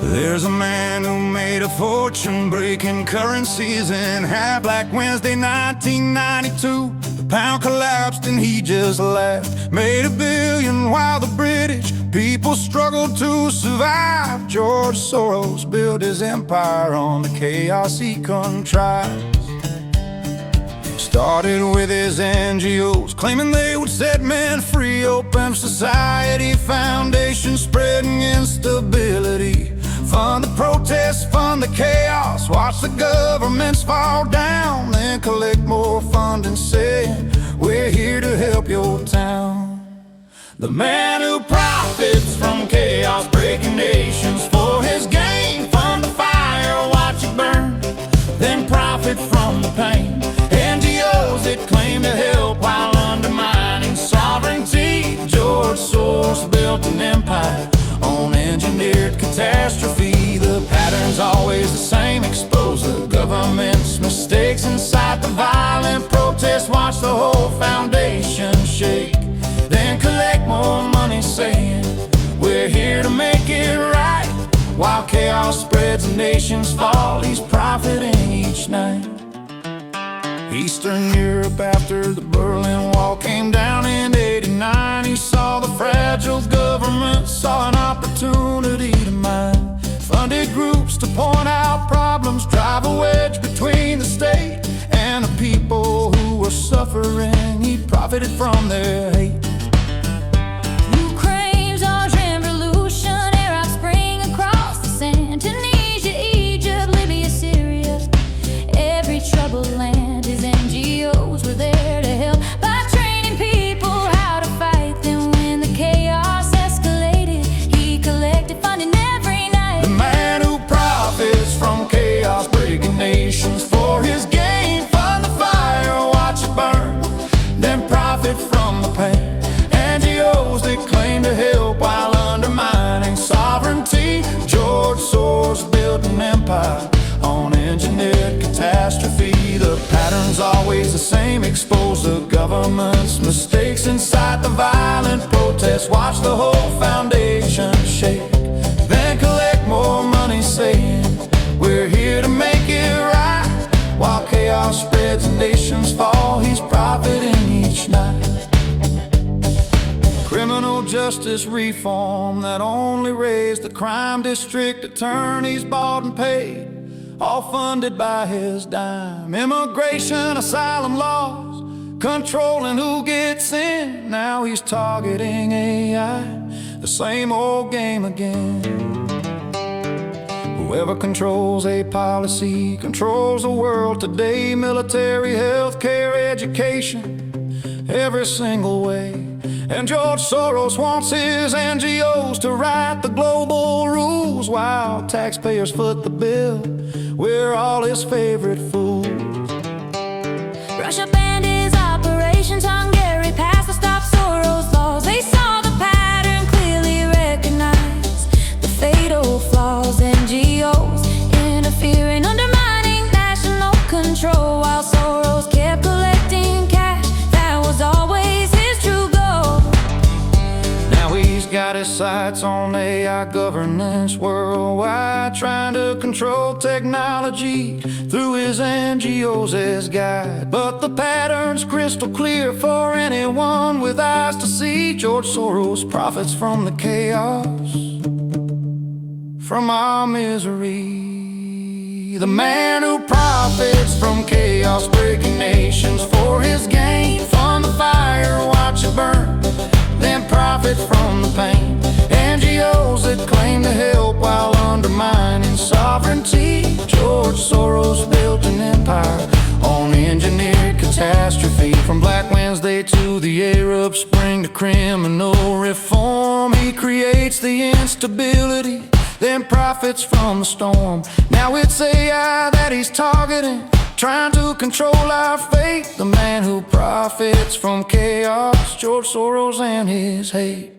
There's a man who made a fortune breaking currencies in half. Black Wednesday 1992, the pound collapsed and he just laughed. Made $1 billion while the British people struggled to survive. George Soros built his empire on the chaos he contrives. Started with his NGOs, claiming they would set men free. Open Society Foundation, spreading instability. Fund the protests, fund the chaos, watch the governments fall down, then collect more funding, saying we're here to help your town. The man who profits from chaos, breaking nations for his gain. Fund the fire, watch it burn, then profit from the pain. NGOs that claim to help while undermining sovereignty. George Soros built an empire on engineered catastrophe. The pattern's always the same: expose the government's mistakes, incite the violent protest, watch the whole foundation shake, then collect more money, saying we're here to make it right. While chaos spreads and nations fall, he's profiting each night. Eastern Europe, after the Berlin Wall came down in '89, he saw the fragile government, saw an opportunity to mine. Funded groups to point out problems, drive a wedge between the state and the people who were suffering. He profited from their hate. Ukraine's Orange Revolution, Arab Spring across the sand, Tunisia, Egypt, Libya, Syria, every troubled land. His NGOs were there to help by training people how to fight. Then when the chaos escalated, he collected funding every night. The man who profits from chaos, breaking nations for his gain. Fund the fire, watch it burn, then profit from the pain. NGOs that claim to help while undermining sovereignty. George Soros built an empire on engineered catastrophe. The pattern's always the same: expose the government's mistakes, incite the violent protest, watch the whole foundation shake, then collect more money, saying we're here to make it right. While chaos spreads and nations fall, he's profiting each night. Criminal justice reform that only raised the crime district attorneys bought and paid, all funded by his dime. Immigration, asylum laws, controlling who gets in. Now he's targeting AI, the same old game again. Whoever controls a policy controls the world today. Military, healthcare, education, every single way. And George Soros wants his NGOs to write the global rules, while taxpayers foot the bill. We're all his favorite fools. Russia banned his operations, Hungary passed the Stop Soros laws. They saw the pattern, clearly recognized the fatal flaws. NGOs interfering, undermining national control, while Soros kept collecting cash. That was always his true goal. Now he's got his sights on AI governance worldwide, trying to control technology through his NGOs as guide. But the pattern's crystal clear for anyone with eyes to see. George Soros profits from the chaos, from our misery. The man who profits from chaos, breaking nations for his gain. Fund the fire, watch it burn, then profit from the pain. NGOs that claim to help while undermining sovereignty. George Soros built an empire on engineered catastrophe. From Black Wednesday to the Arab Spring to criminal reform, he creates the instability, then profits from the storm. Now it's AI that he's targeting, trying to control our fate. The man who profits from chaos, George Soros and his hate.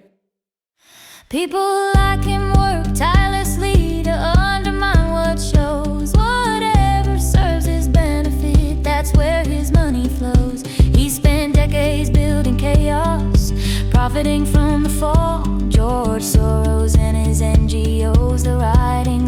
People like him work tirelessly to undermine what shows. Whatever serves his benefit, that's where his money flows. He spent decades building chaos, profiting from the fall. George Soros and his NGOs, the writing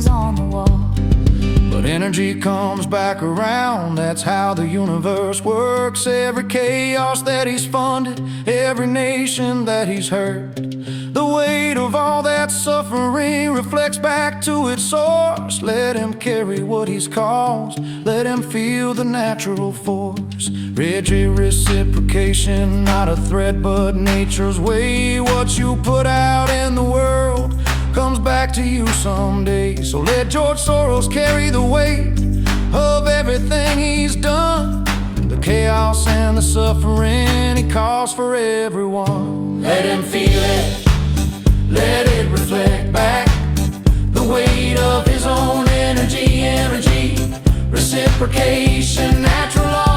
energy comes back around. That's how the universe works. Every chaos that he's funded, every nation that he's hurt, the weight of all that suffering reflects back to its source. Let him carry what he's caused, let him feel the natural force. Rigid reciprocation, not a threat but nature's way. What you put out in the world comes back to you someday. So let George Soros carry the weight of everything he's done, the chaos and the suffering he caused for everyone. Let him feel it, let it reflect back the weight of his own energy, reciprocation, natural law.